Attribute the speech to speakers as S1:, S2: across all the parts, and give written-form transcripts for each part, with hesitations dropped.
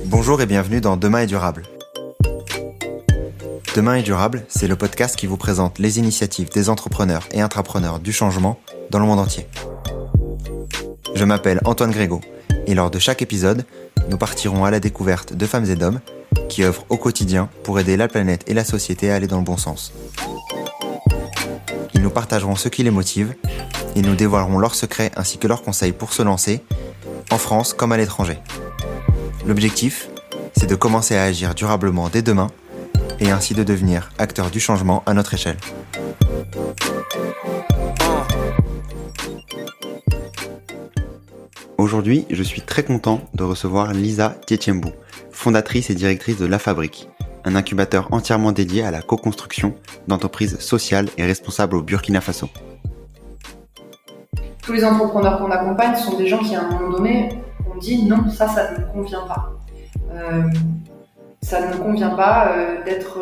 S1: Bonjour et bienvenue dans Demain est durable. Demain est durable, c'est le podcast qui vous présente les initiatives des entrepreneurs et intrapreneurs du changement dans le monde entier. Je m'appelle Antoine Grégo et lors de chaque épisode, nous partirons à la découverte de femmes et d'hommes qui œuvrent au quotidien pour aider la planète et la société à aller dans le bon sens. Ils nous partageront ce qui les motive, ils nous dévoileront leurs secrets ainsi que leurs conseils pour se lancer, en France comme à l'étranger. L'objectif, c'est de commencer à agir durablement dès demain et ainsi de devenir acteur du changement à notre échelle. Aujourd'hui, je suis très content de recevoir Lisa Tietjembou, fondatrice et directrice de La Fabrique, un incubateur entièrement dédié à la co-construction d'entreprises sociales et responsables au Burkina Faso.
S2: Tous les entrepreneurs qu'on accompagne sont des gens qui, à un moment donné, ont dit non, ça ne me convient pas. Ça ne me convient pas d'être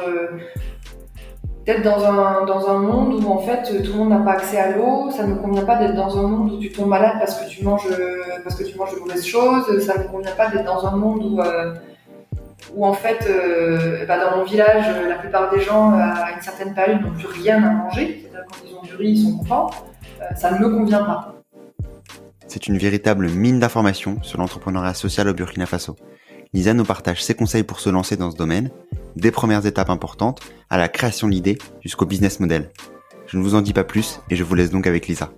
S2: dans un monde où en fait tout le monde n'a pas accès à l'eau. Ça ne me convient pas d'être dans un monde où tu tombes malade parce que tu manges de mauvaises choses. Ça ne me convient pas d'être dans un monde où en fait, dans mon village, la plupart des gens à une certaine période n'ont plus rien à manger. C'est-à-dire quand ils ont du riz, ils sont contents. Ça ne me convient pas.
S1: C'est une véritable mine d'informations sur l'entrepreneuriat social au Burkina Faso. Lisa nous partage ses conseils pour se lancer dans ce domaine, des premières étapes importantes à la création de l'idée jusqu'au business model. Je ne vous en dis pas plus et je vous laisse donc avec Lisa.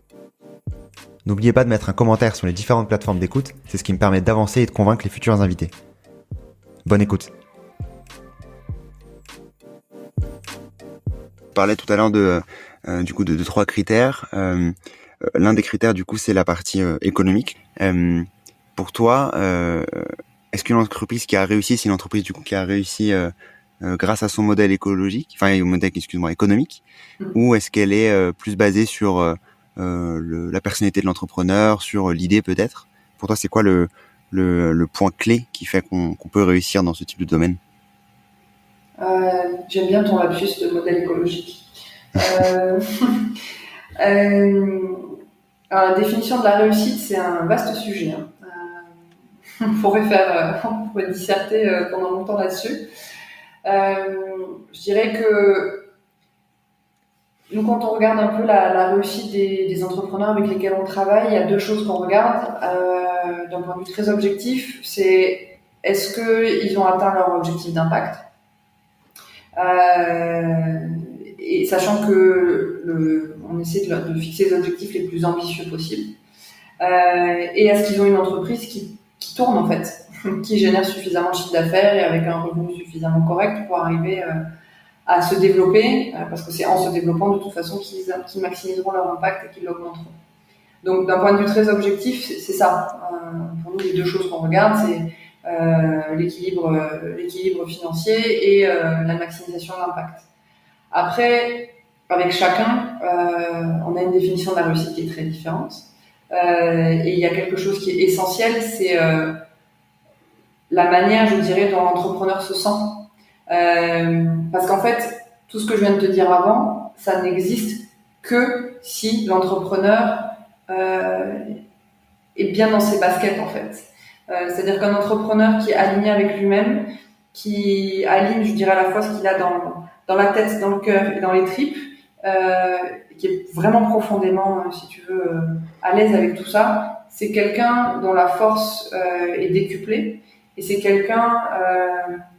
S1: N'oubliez pas de mettre un commentaire sur les différentes plateformes d'écoute, c'est ce qui me permet d'avancer et de convaincre les futurs invités. Bonne écoute. On parlait tout à l'heure de trois critères. L'un des critères, du coup, c'est la partie économique. Pour toi, est-ce qu'une entreprise qui a réussi, c'est une entreprise du coup qui a réussi grâce à son modèle écologique, économique, ou est-ce qu'elle est plus basée sur la personnalité de l'entrepreneur, sur l'idée peut-être? Pour toi, c'est quoi le point clé qui fait qu'on peut réussir dans ce type de domaine?
S2: J'aime bien ton lapsus de modèle écologique. Alors, la définition de la réussite, c'est un vaste sujet. On pourrait disserter pendant longtemps là-dessus. Je dirais que nous, quand on regarde un peu la réussite des entrepreneurs avec lesquels on travaille, il y a deux choses qu'on regarde. D'un point de vue très objectif, c'est est-ce qu'ils ont atteint leur objectif d'impact, et sachant que on essaie de fixer les objectifs les plus ambitieux possibles. Et est-ce qu'ils ont une entreprise qui tourne en fait, qui génère suffisamment de chiffre d'affaires et avec un revenu suffisamment correct pour arriver à se développer, parce que c'est en se développant de toute façon qu'ils maximiseront leur impact et qu'ils l'augmenteront. Donc d'un point de vue très objectif, c'est ça. Pour nous, les deux choses qu'on regarde, c'est l'équilibre financier et la maximisation de l'impact. Après, avec chacun, on a une définition de la réussite qui est très différente. Et il y a quelque chose qui est essentiel, c'est la manière, je dirais, dont l'entrepreneur se sent. Parce qu'en fait, tout ce que je viens de te dire avant, ça n'existe que si l'entrepreneur est bien dans ses baskets, en fait. C'est-à-dire qu'un entrepreneur qui est aligné avec lui-même, qui aligne, je dirais, à la fois ce qu'il a dans la tête, dans le cœur et dans les tripes, qui est vraiment profondément, si tu veux, à l'aise avec tout ça, c'est quelqu'un dont la force est décuplée et c'est quelqu'un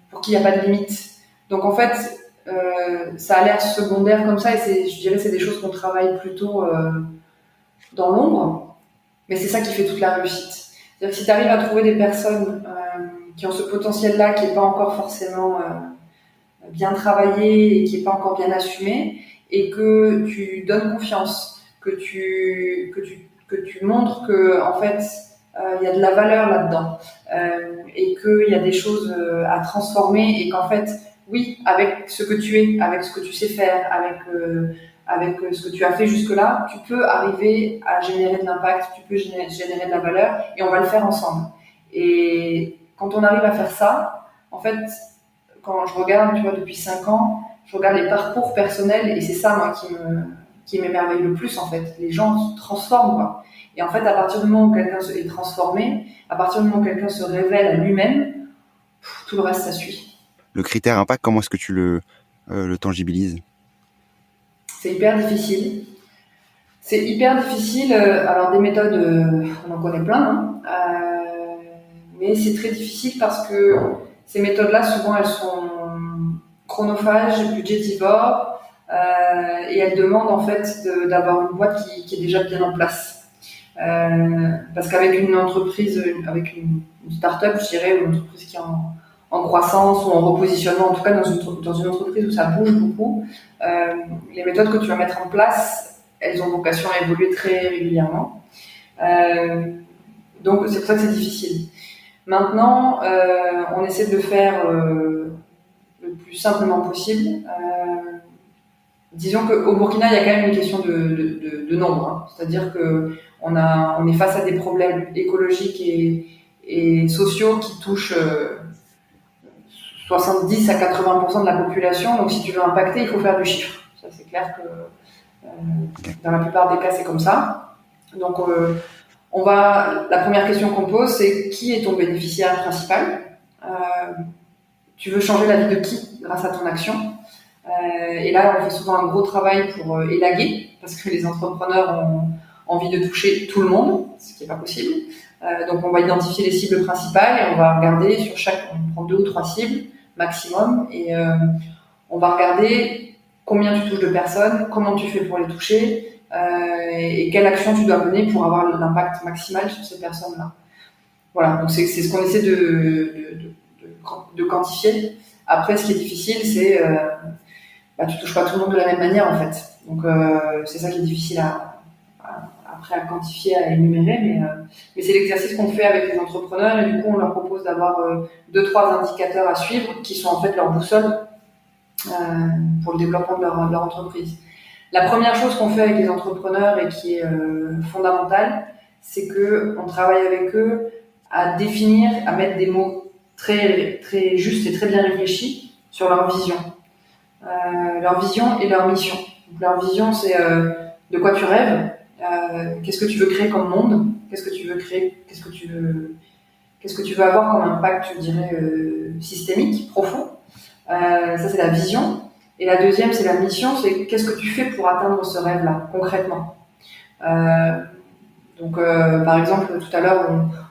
S2: pour qui il n'y a pas de limite. Donc en fait, ça a l'air secondaire comme ça et je dirais c'est des choses qu'on travaille plutôt dans l'ombre, mais c'est ça qui fait toute la réussite. C'est-à-dire que si tu arrives à trouver des personnes qui ont ce potentiel-là qui n'est pas encore forcément bien travaillé et qui n'est pas encore bien assumé, et que tu donnes confiance, que tu montres que en fait il y a de la valeur là-dedans, et qu'il y a des choses à transformer et qu'en fait oui, avec ce que tu es, avec ce que tu sais faire, avec ce que tu as fait jusque-là, tu peux arriver à générer de l'impact, tu peux générer de la valeur et on va le faire ensemble. Et quand on arrive à faire ça, en fait, quand je regarde, tu vois, depuis 5 ans, je regarde les parcours personnels et c'est ça, moi, qui m'émerveille le plus, en fait. Les gens se transforment, quoi. Et en fait, à partir du moment où quelqu'un est transformé, à partir du moment où quelqu'un se révèle à lui-même, tout le reste, ça suit.
S1: Le critère impact, comment est-ce que tu le tangibilises?
S2: C'est hyper difficile. C'est hyper difficile. Alors, des méthodes, on en connaît plein, hein. Mais c'est très difficile parce que ces méthodes-là, souvent, elles sont chronophages, budgétivores, et elles demandent en fait d'avoir une boîte qui est déjà bien en place. Parce qu'avec une entreprise, avec une start-up, je dirais, ou une entreprise qui est en croissance ou en repositionnement, en tout cas dans une entreprise où ça bouge beaucoup, les méthodes que tu vas mettre en place, elles ont vocation à évoluer très régulièrement. Donc c'est pour ça que c'est difficile. Maintenant, on essaie de le faire le plus simplement possible. Disons qu'au Burkina, il y a quand même une question de nombre. Hein. C'est-à-dire qu'on est face à des problèmes écologiques et sociaux qui touchent 70 à 80% de la population. Donc si tu veux impacter, il faut faire du chiffre. Ça, c'est clair que dans la plupart des cas, c'est comme ça. Donc la première question qu'on pose, c'est qui est ton bénéficiaire principal? Tu veux changer la vie de qui grâce à ton action? Et là, on fait souvent un gros travail pour élaguer, parce que les entrepreneurs ont envie de toucher tout le monde, ce qui n'est pas possible. Donc, on va identifier les cibles principales et on va regarder on prend 2 ou 3 cibles maximum et on va regarder combien tu touches de personnes, comment tu fais pour les toucher et quelle action tu dois mener pour avoir l'impact maximal sur ces personnes-là. Voilà, donc c'est ce qu'on essaie de quantifier. Après, ce qui est difficile, c'est tu touches pas tout le monde de la même manière en fait. Donc c'est ça qui est difficile après à quantifier, à énumérer, mais c'est l'exercice qu'on fait avec les entrepreneurs et du coup on leur propose d'avoir 2-3 indicateurs à suivre qui sont en fait leur boussole pour le développement de leur entreprise. La première chose qu'on fait avec les entrepreneurs et qui est fondamentale, c'est que on travaille avec eux à définir, à mettre des mots très très justes et très bien réfléchis sur leur vision. Leur vision et leur mission. Donc, leur vision, c'est de quoi tu rêves, qu'est-ce que tu veux créer comme monde, qu'est-ce que tu veux créer, qu'est-ce que tu veux avoir comme impact, je dirais, systémique, profond. Ça, c'est la vision. Et la deuxième, c'est la mission, c'est qu'est-ce que tu fais pour atteindre ce rêve-là, concrètement. Donc, par exemple, tout à l'heure,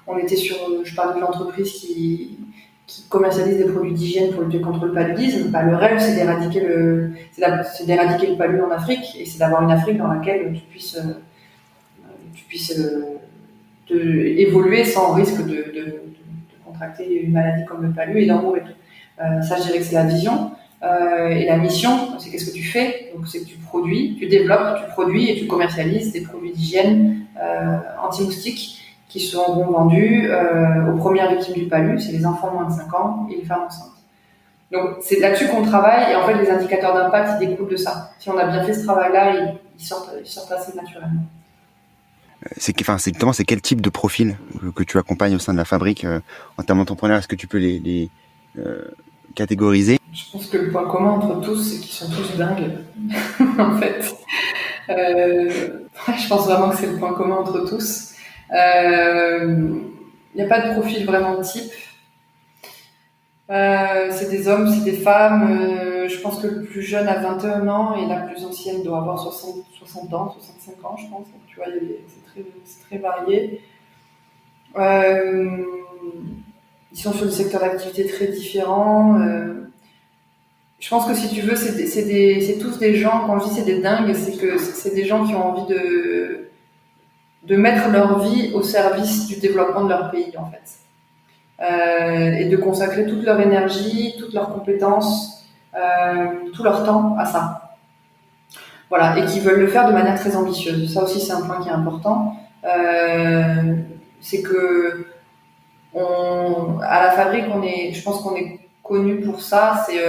S2: on était je parlais de l'entreprise qui commercialise des produits d'hygiène pour lutter contre le paludisme. Le rêve, c'est d'éradiquer le palud en Afrique, et c'est d'avoir une Afrique dans laquelle tu puisses évoluer sans risque de contracter une maladie comme le palud et d'en mourir. Ça, je dirais que c'est la vision. Et la mission, c'est qu'est-ce que tu fais? Donc, c'est que tu produis, tu développes, tu produis et tu commercialises des produits d'hygiène anti-moustiques qui seront vendus aux premières victimes du palud, c'est les enfants moins de 5 ans et les femmes enceintes. Donc c'est là-dessus qu'on travaille et en fait les indicateurs d'impact ils découlent de ça. Si on a bien fait ce travail-là, ils sortent assez naturellement.
S1: C'est quel type de profil que tu accompagnes au sein de la fabrique en termes d'entrepreneurs? Est-ce que tu peux les catégoriser?
S2: Je pense que le point commun entre tous, c'est qu'ils sont tous dingues, en fait. Je pense vraiment que c'est le point commun entre tous. Il n'y a pas de profil vraiment type. C'est des hommes, c'est des femmes. Je pense que le plus jeune a 21 ans et la plus ancienne doit avoir 60 ans, 65 ans, je pense. Donc, tu vois, c'est très varié. Ils sont sur des secteurs d'activité très différents. Je pense que si tu veux, c'est tous des gens, quand je dis c'est des dingues, c'est que c'est des gens qui ont envie de mettre leur vie au service du développement de leur pays, en fait. Et de consacrer toute leur énergie, toutes leurs compétences, tout leur temps à ça. Voilà, et qui veulent le faire de manière très ambitieuse. Ça aussi, c'est un point qui est important. C'est que à la fabrique, je pense qu'on est connu pour ça, c'est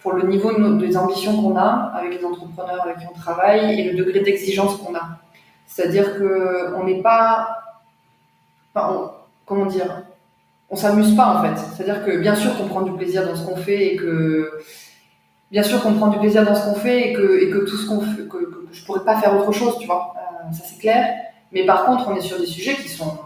S2: pour le niveau des ambitions qu'on a avec les entrepreneurs avec qui on travaille et le degré d'exigence qu'on a. C'est-à-dire que on n'est pas, comment dire, on s'amuse pas en fait. C'est-à-dire que bien sûr qu'on prend du plaisir dans ce qu'on fait et que tout ce qu'on fait, que je pourrais pas faire autre chose, tu vois. Ça c'est clair. Mais par contre, on est sur des sujets qui sont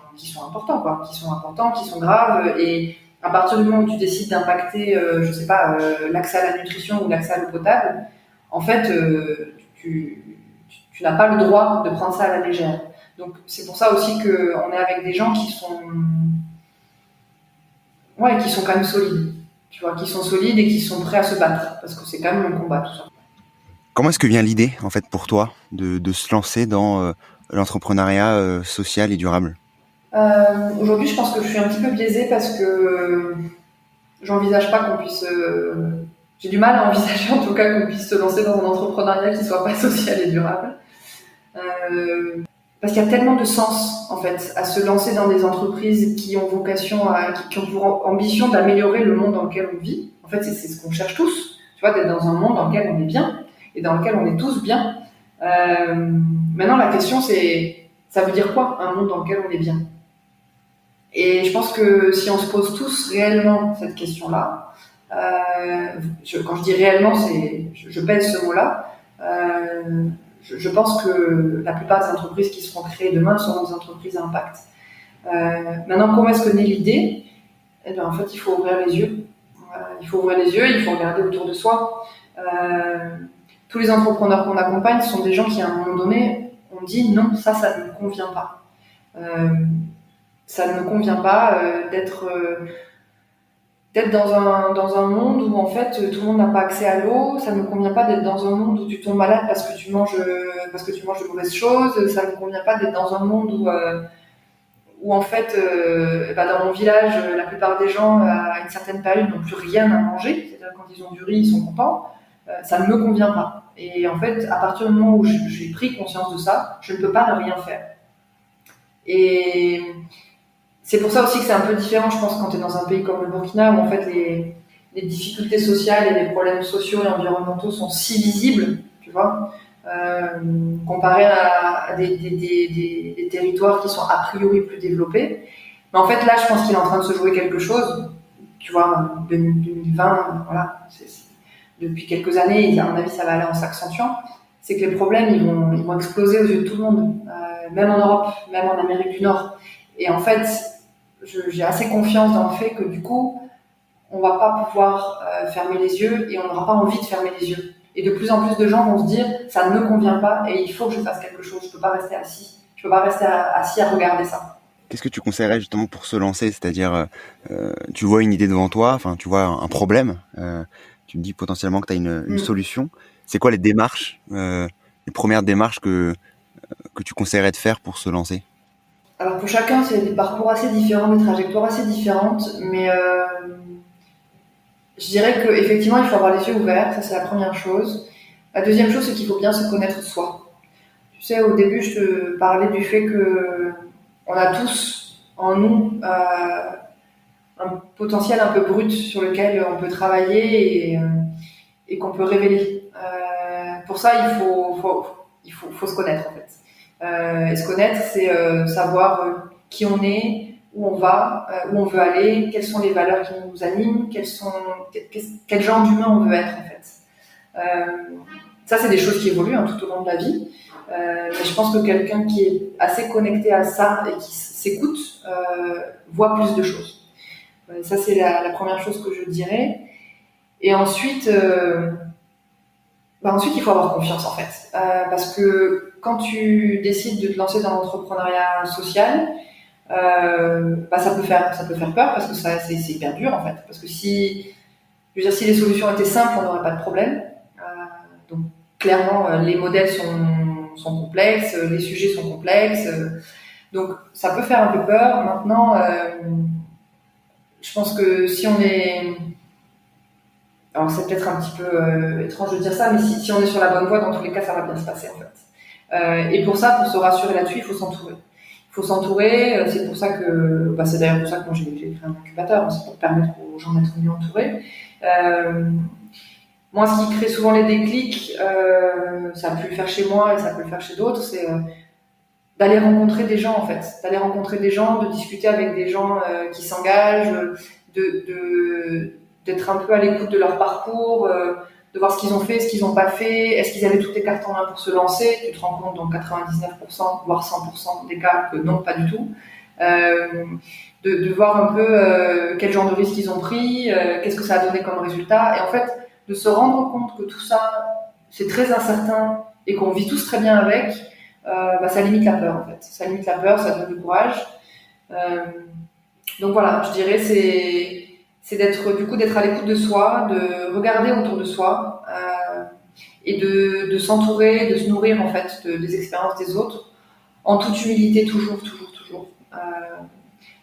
S2: importants, quoi, qui sont importants, qui sont graves. Et à partir du moment où tu décides d'impacter, je sais pas, l'accès à la nutrition ou l'accès à l'eau potable, en fait, tu n'as pas le droit de prendre ça à la légère. Donc c'est pour ça aussi qu'on est avec des gens qui sont quand même solides, tu vois, qui sont solides et qui sont prêts à se battre, parce que c'est quand même un combat, tout ça.
S1: Comment est-ce que vient l'idée, en fait, pour toi, de se lancer dans l'entrepreneuriat social et durable?
S2: Aujourd'hui, je pense que je suis un petit peu biaisée parce que j'envisage pas qu'on puisse... j'ai du mal à envisager, en tout cas, qu'on puisse se lancer dans un entrepreneuriat qui soit pas social et durable. Parce qu'il y a tellement de sens, en fait, à se lancer dans des entreprises qui ont vocation qui ont pour ambition d'améliorer le monde dans lequel on vit. En fait, c'est ce qu'on cherche tous. Tu vois, d'être dans un monde dans lequel on est bien et dans lequel on est tous bien. Maintenant, la question, c'est, ça veut dire quoi, un monde dans lequel on est bien? Et je pense que si on se pose tous réellement cette question-là, quand je dis réellement, je pèse ce mot-là, je pense que la plupart des entreprises qui seront créées demain seront des entreprises à impact. Maintenant, comment est-ce que naît l'idée? Eh bien, en fait, il faut ouvrir les yeux. Il faut ouvrir les yeux, il faut regarder autour de soi. Tous les entrepreneurs qu'on accompagne sont des gens qui, à un moment donné, ont dit non, ça ne me convient pas. Ça ne me convient pas d'être dans un monde où en fait tout le monde n'a pas accès à l'eau. Ça ne me convient pas d'être dans un monde où tu tombes malade parce que tu manges de mauvaises choses. Ça ne me convient pas d'être dans un monde où en fait dans mon village la plupart des gens à une certaine période n'ont plus rien à manger. C'est-à-dire quand ils ont du riz ils sont contents. Ça ne me convient pas. Et en fait à partir du moment où j'ai pris conscience de ça, je ne peux pas ne rien faire. Et c'est pour ça aussi que c'est un peu différent, je pense, quand tu es dans un pays comme le Burkina, où en fait les difficultés sociales et les problèmes sociaux et environnementaux sont si visibles, tu vois, comparé à des territoires qui sont a priori plus développés. Mais en fait, là, je pense qu'il est en train de se jouer quelque chose, tu vois, 2020, voilà, depuis quelques années, et à mon avis, ça va aller en s'accentuant, c'est que les problèmes, ils vont exploser aux yeux de tout le monde, même en Europe, même en Amérique du Nord. Et en fait, j'ai assez confiance dans le fait que du coup, on va pas pouvoir fermer les yeux et on n'aura pas envie de fermer les yeux. Et de plus en plus de gens vont se dire, ça ne me convient pas et il faut que je fasse quelque chose. Je peux pas rester assis. Je peux pas rester assis à regarder ça.
S1: Qu'est-ce que tu conseillerais justement pour se lancer? C'est-à-dire, tu vois une idée devant toi, enfin, tu vois un problème, tu me dis potentiellement que tu as une solution. C'est quoi les démarches, les premières démarches que tu conseillerais de faire pour se lancer?
S2: Alors pour chacun, c'est des parcours assez différents, des trajectoires assez différentes, mais je dirais qu'effectivement, il faut avoir les yeux ouverts, ça c'est la première chose. La deuxième chose, c'est qu'il faut bien se connaître soi. Tu sais, au début, je te parlais du fait que on a tous en nous un potentiel un peu brut sur lequel on peut travailler et qu'on peut révéler. Pour ça, il faut se connaître en fait. Et se connaître, c'est savoir qui on est, où on va, où on veut aller, quelles sont les valeurs qui nous animent, quel genre d'humain on veut être en fait. Ça, c'est des choses qui évoluent tout au long de la vie. Mais je pense que quelqu'un qui est assez connecté à ça et qui s'écoute voit plus de choses. Ça, c'est la première chose que je dirais. Et ensuite, il faut avoir confiance en fait. Parce que quand tu décides de te lancer dans l'entrepreneuriat social, ça peut faire peur parce que c'est hyper dur en fait. Parce que si les solutions étaient simples, on n'aurait pas de problème. Donc clairement, les modèles sont complexes, les sujets sont complexes. Donc ça peut faire un peu peur. Maintenant, je pense que si on est... Alors c'est peut-être un petit peu étrange de dire ça, mais si on est sur la bonne voie, dans tous les cas, ça va bien se passer en fait. Et pour ça, pour se rassurer là-dessus, il faut s'entourer. Il faut s'entourer, c'est pour ça que... c'est d'ailleurs pour ça que moi j'ai créé un incubateur, c'est pour permettre aux gens d'être mieux entourés. Moi, ce qui crée souvent les déclics, ça a pu le faire chez moi et ça peut le faire chez d'autres, c'est d'aller rencontrer des gens en fait, d'aller rencontrer des gens, de discuter avec des gens qui s'engagent, d'être un peu à l'écoute de leur parcours, de voir ce qu'ils ont fait, ce qu'ils n'ont pas fait, est-ce qu'ils avaient toutes les cartes en main pour se lancer. Tu te rends compte dans 99%, voire 100% des cas que non, pas du tout. De voir un peu quel genre de risques ils ont pris, qu'est-ce que ça a donné comme résultat. Et en fait, de se rendre compte que tout ça, c'est très incertain et qu'on vit tous très bien avec, ça limite la peur en fait. Ça limite la peur, ça donne du courage. Donc voilà, je dirais c'est d'être à l'écoute de soi, de regarder autour de soi et de s'entourer, de se nourrir en fait des expériences des autres, en toute humilité toujours.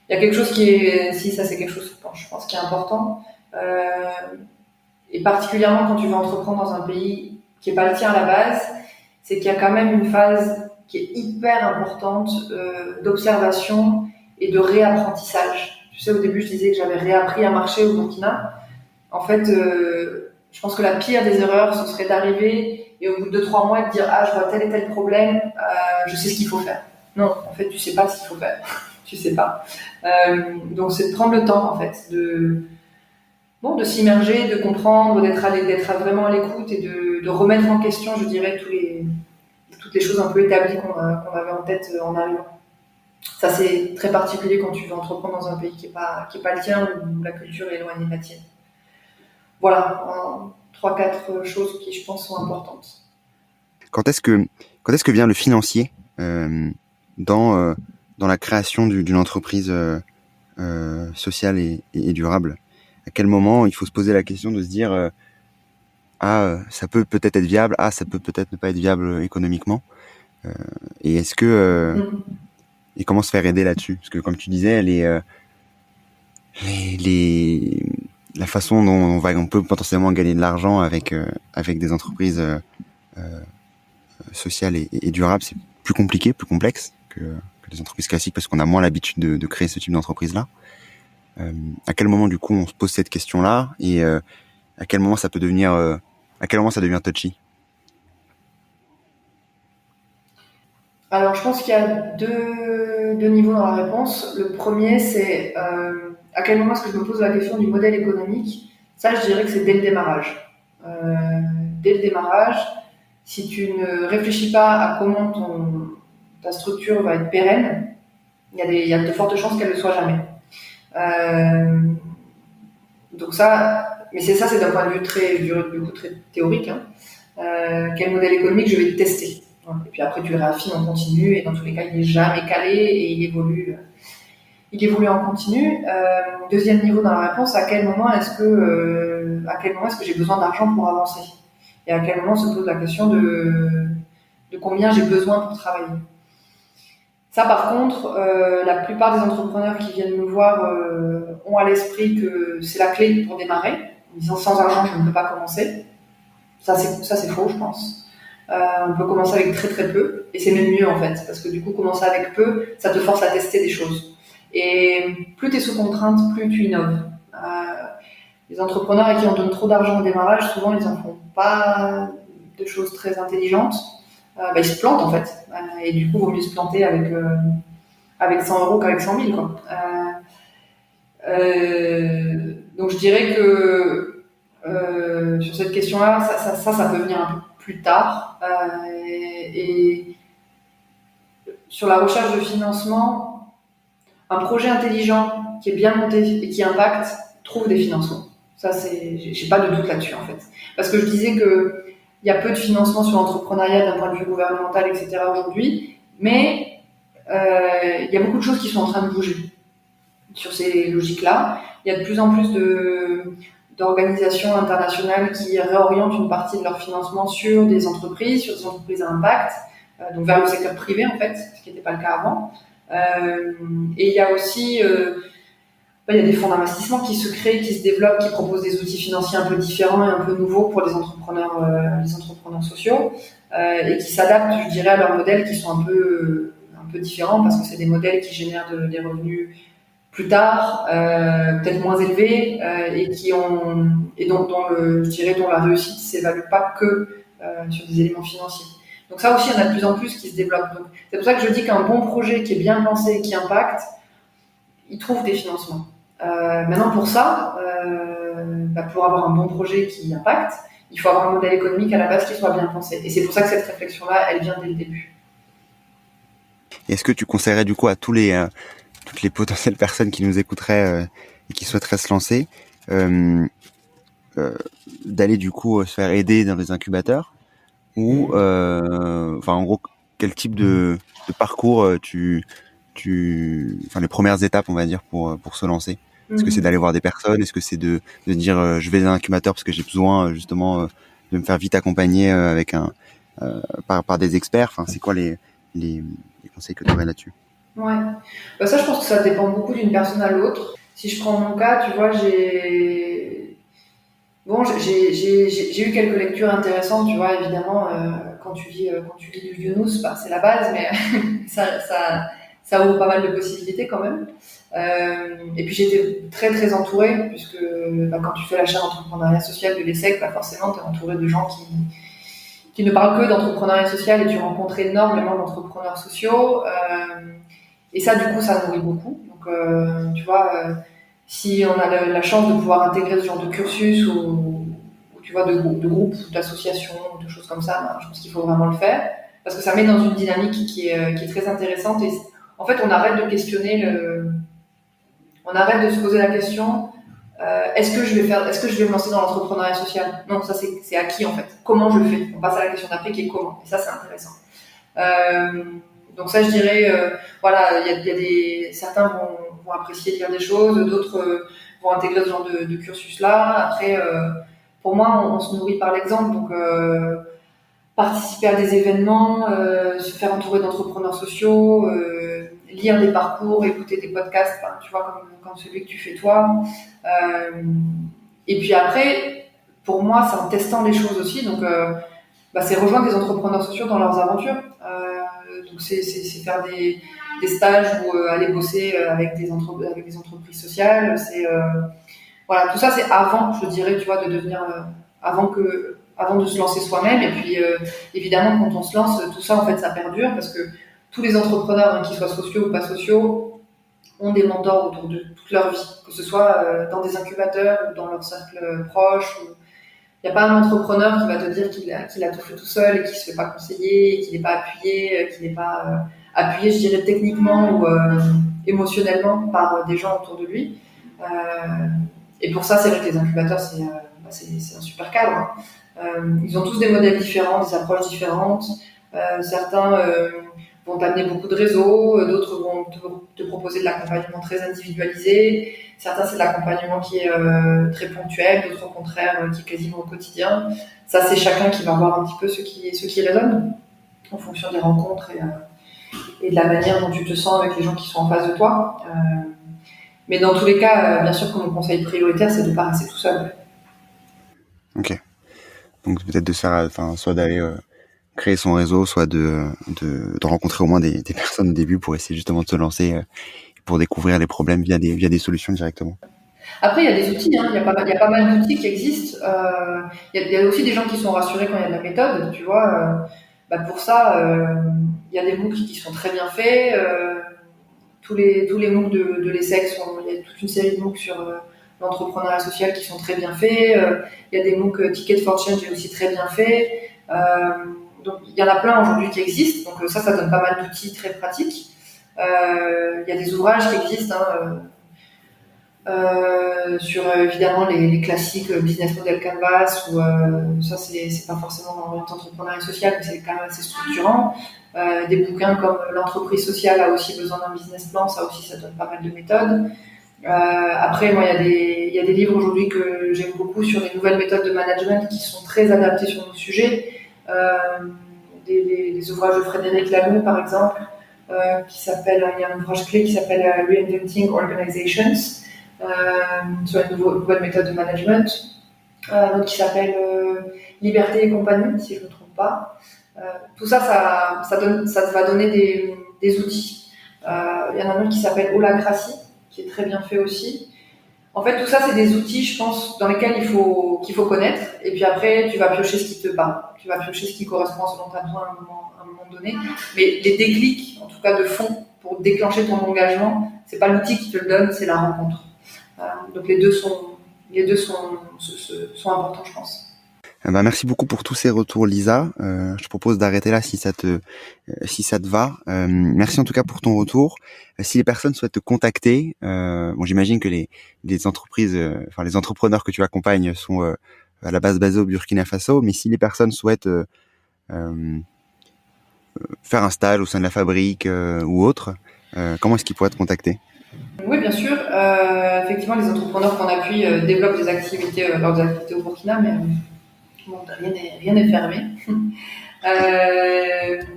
S2: Il y a quelque chose c'est quelque chose, je pense, qui est important, et particulièrement quand tu veux entreprendre dans un pays qui est pas le tien à la base, c'est qu'il y a quand même une phase qui est hyper importante d'observation et de réapprentissage. Tu sais, au début, je disais que j'avais réappris à marcher au Burkina. En fait, je pense que la pire des erreurs, ce serait d'arriver et au bout de 2-3 mois de dire « Ah, je vois tel et tel problème, je sais ce qu'il faut faire ». Non, en fait, tu sais pas ce qu'il faut faire. Tu sais pas. Donc, c'est de prendre le temps, en fait, de s'immerger, de comprendre, d'être vraiment à l'écoute et de remettre en question, je dirais, toutes les choses un peu établies qu'on avait en tête en arrivant. Ça, c'est très particulier quand tu veux entreprendre dans un pays qui est pas le tien, où la culture est éloignée de la tienne. Voilà, 3-4 choses qui, je pense, sont importantes.
S1: Quand est-ce que vient le financier dans la création d'une entreprise sociale et durable? À quel moment il faut se poser la question de se dire ça peut peut-être être viable, ça peut peut-être ne pas être viable économiquement, et est-ce que et comment se faire aider là-dessus? Parce que comme tu disais, la façon dont on peut potentiellement gagner de l'argent avec des entreprises sociales et durables, c'est plus compliqué, plus complexe que des entreprises classiques, parce qu'on a moins l'habitude de créer ce type d'entreprise-là. À quel moment, du coup, on se pose cette question-là, et à quel moment ça devient touchy?
S2: Alors, je pense qu'il y a deux niveaux dans la réponse. Le premier, c'est à quel moment est-ce que je me pose la question du modèle économique. Ça, je dirais que c'est dès le démarrage. Dès le démarrage, si tu ne réfléchis pas à comment ta structure va être pérenne, il y a de fortes chances qu'elle ne le soit jamais. Donc ça, mais c'est d'un point de vue très théorique. Quel modèle économique je vais tester. Et puis après, tu le réaffines en continu, et dans tous les cas, il n'est jamais calé et il évolue en continu. Deuxième niveau dans la réponse, à quel moment est-ce que j'ai besoin d'argent pour avancer? Et à quel moment se pose la question de combien j'ai besoin pour travailler? Ça, par contre, la plupart des entrepreneurs qui viennent me voir ont à l'esprit que c'est la clé pour démarrer, en disant sans argent, je ne peux pas commencer. Ça, c'est faux, je pense. On peut commencer avec très très peu, et c'est même mieux en fait, parce que du coup, commencer avec peu, ça te force à tester des choses. Et plus tu es sous contrainte, plus tu innoves. Les entrepreneurs à qui on donne trop d'argent au démarrage, souvent ils en font pas de choses très intelligentes. Ils se plantent en fait, et du coup, il vaut mieux se planter avec 100 euros qu'avec 100 000 quoi. Donc je dirais que sur cette question-là, ça peut venir un peu plus tard. Et sur la recherche de financement, un projet intelligent qui est bien monté et qui impacte trouve des financements. Ça, j'ai pas de doute là-dessus en fait. Parce que je disais que il y a peu de financement sur l'entrepreneuriat d'un point de vue gouvernemental, etc. aujourd'hui, mais il y a beaucoup de choses qui sont en train de bouger sur ces logiques-là. Il y a de plus en plus d'organisations internationales qui réorientent une partie de leur financement sur des entreprises à impact, donc vers le secteur privé en fait, ce qui n'était pas le cas avant. Et il y a aussi il y a des fonds d'investissement qui se créent, qui se développent, qui proposent des outils financiers un peu différents et un peu nouveaux pour les entrepreneurs sociaux, et qui s'adaptent, je dirais, à leurs modèles qui sont un peu différents, parce que c'est des modèles qui génèrent des revenus plus tard, peut-être moins élevés, et dont la réussite s'évalue pas que sur des éléments financiers. Donc ça aussi, il y en a de plus en plus qui se développent. Donc, c'est pour ça que je dis qu'un bon projet qui est bien pensé et qui impacte, il trouve des financements. Maintenant, pour ça, pour avoir un bon projet qui impacte, il faut avoir un modèle économique à la base qui soit bien pensé. Et c'est pour ça que cette réflexion-là, elle vient dès le début.
S1: Est-ce que tu conseillerais du coup à toutes les potentielles personnes qui nous écouteraient et qui souhaiteraient se lancer d'aller du coup se faire aider dans les incubateurs ou enfin en gros quel type de parcours enfin les premières étapes on va dire pour se lancer? Est-ce que c'est d'aller voir des personnes? Est-ce que c'est de dire je vais dans un incubateur parce que j'ai besoin justement de me faire vite accompagner avec par des experts? Enfin, c'est quoi les conseils que tu aurais là-dessus?
S2: Ouais. Bah ça, je pense que ça dépend beaucoup d'une personne à l'autre. Si je prends mon cas, tu vois, j'ai eu quelques lectures intéressantes, tu vois, évidemment, quand tu lis du Younous, bah, c'est la base, mais ça ouvre pas mal de possibilités quand même. Et puis j'étais très très entourée, puisque bah, quand tu fais la chaire d'entrepreneuriat social de l'ESSEC, bah, forcément, tu es entouré de gens qui ne parlent que d'entrepreneuriat social et tu rencontres énormément d'entrepreneurs sociaux. Et ça, du coup, ça nourrit beaucoup. Donc, tu vois, si on a la chance de pouvoir intégrer ce genre de cursus ou tu vois, de groupes, d'associations, de choses comme ça, ben, je pense qu'il faut vraiment le faire. Parce que ça met dans une dynamique qui est très intéressante. Et en fait, on arrête de questionner on arrête de se poser la question, est-ce que je vais me lancer dans l'entrepreneuriat social? Non, ça c'est acquis en fait. Comment je le fais? On passe à la question d'après qui est comment. Et ça, c'est intéressant. Donc ça, je dirais, voilà, certains vont apprécier de lire des choses, d'autres vont intégrer ce genre de cursus-là. Après, pour moi, on se nourrit par l'exemple, donc participer à des événements, se faire entourer d'entrepreneurs sociaux, lire des parcours, écouter des podcasts, enfin, tu vois, comme celui que tu fais toi. Et puis après, pour moi, c'est en testant les choses aussi, donc bah, c'est rejoindre des entrepreneurs sociaux dans leurs aventures. Donc c'est faire des stages ou aller bosser avec des entreprises sociales. Voilà, tout ça c'est avant, je dirais, tu vois, de devenir avant de se lancer soi-même. Et puis évidemment, quand on se lance, tout ça en fait ça perdure parce que tous les entrepreneurs, hein, qu'ils soient sociaux ou pas sociaux, ont des mentors autour de toute leur vie, que ce soit dans des incubateurs ou dans leur cercle proche. Il n'y a pas un entrepreneur qui va te dire qu'il a tout fait tout seul et qu'il ne se fait pas conseiller, qu'il n'est pas appuyé, qu'il n'est pas appuyé, je dirais, techniquement ou émotionnellement par des gens autour de lui. Et pour ça, c'est vrai que les incubateurs, c'est un super cadre. Hein. Ils ont tous des modèles différents, des approches différentes. Certains vont t'amener beaucoup de réseaux, d'autres vont te proposer de l'accompagnement très individualisé. Certains, c'est de l'accompagnement qui est très ponctuel, d'autres, au contraire, qui est quasiment au quotidien. Ça, c'est chacun qui va voir un petit peu ce qui résonne en fonction des rencontres et de la manière dont tu te sens avec les gens qui sont en face de toi. Mais dans tous les cas, bien sûr que mon conseil prioritaire, c'est de ne pas rester tout seul.
S1: Ok. Donc peut-être de faire, enfin, soit d'aller créer son réseau, soit de rencontrer au moins des personnes au début pour essayer justement de se lancer, pour découvrir les problèmes via des solutions directement.
S2: Après, il y a des outils, hein. Il y a pas mal d'outils qui existent. Il y a aussi des gens qui sont rassurés quand il y a de la méthode, tu vois. Bah pour ça, il y a des MOOC qui sont très bien faits. Tous les MOOC de l'ESSEC, il y a toute une série de MOOC sur l'entrepreneuriat social qui sont très bien faits. Il y a des MOOC Ticket for Change aussi très bien faits. Donc il y en a plein aujourd'hui qui existent. Donc ça donne pas mal d'outils très pratiques. Il y a des ouvrages qui existent, hein, sur évidemment les classiques Business Model Canvas, ou ça c'est pas forcément dans l'entrepreneuriat social, mais c'est quand même assez structurant. Des bouquins comme L'entreprise sociale a aussi besoin d'un business plan, ça aussi ça donne pas mal de méthodes. Après, moi, il y a des livres aujourd'hui que j'aime beaucoup sur les nouvelles méthodes de management qui sont très adaptés sur nos sujets. Des ouvrages de Frédéric Laloux, par exemple, il y a un ouvrage clé qui s'appelle Reinventing Organizations, sur les nouvelles méthodes de management. Un autre qui s'appelle Liberté et compagnie, si je ne me trompe pas. Tout ça va donner des outils. Il y en a un autre qui s'appelle Holacracy, qui est très bien fait aussi. En fait, tout ça, c'est des outils, je pense, dans lesquels qu'il faut connaître. Et puis après, tu vas piocher ce qui te parle. Tu vas piocher ce qui correspond à ce dont tu as besoin à un moment donné. Mais les déclics, en tout cas de fond, pour déclencher ton engagement, c'est pas l'outil qui te le donne, c'est la rencontre. Donc les deux sont importants, je pense.
S1: Merci beaucoup pour tous ces retours, Lisa. Je te propose d'arrêter là si ça te va. Merci en tout cas pour ton retour. Si les personnes souhaitent te contacter, j'imagine que les entreprises, les entrepreneurs que tu accompagnes sont à la base basés au Burkina Faso, mais si les personnes souhaitent faire un stage au sein de la fabrique ou autre, comment est-ce qu'ils pourraient te contacter?
S2: Oui, bien sûr. Effectivement, les entrepreneurs qu'on appuie développent leurs activités au Burkina, mais bon, rien n'est fermé.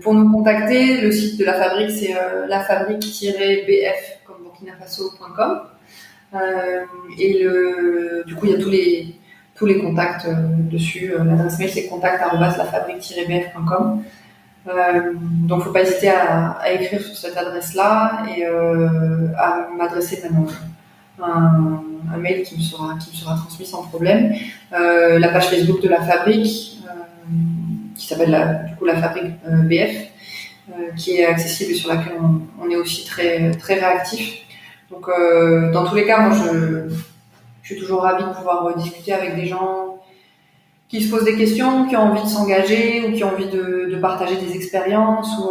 S2: Pour nous contacter, le site de la fabrique, c'est lafabrique-bf comme burkinafaso.com. Du coup, il y a tous les contacts dessus. L'adresse mail, c'est contact@lafabrique-bf.com. Donc, faut pas hésiter à écrire sur cette adresse-là et à m'adresser même un mail qui me sera transmis sans problème. La page Facebook de la fabrique, qui s'appelle la fabrique BF, qui est accessible et sur laquelle on est aussi très, très réactif. Donc, dans tous les cas, moi, je suis toujours ravie de pouvoir discuter avec des gens qui se posent des questions, qui ont envie de s'engager ou qui ont envie de partager des expériences ou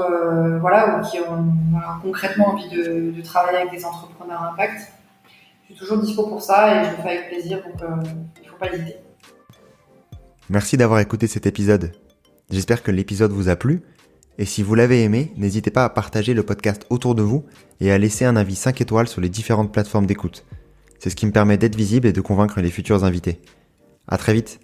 S2: qui ont concrètement envie de travailler avec des entrepreneurs à impact. Je suis toujours dispo pour ça et je le fais avec plaisir, donc il ne faut pas hésiter.
S3: Merci d'avoir écouté cet épisode. J'espère que l'épisode vous a plu. Et si vous l'avez aimé, n'hésitez pas à partager le podcast autour de vous et à laisser un avis 5 étoiles sur les différentes plateformes d'écoute. C'est ce qui me permet d'être visible et de convaincre les futurs invités. À très vite.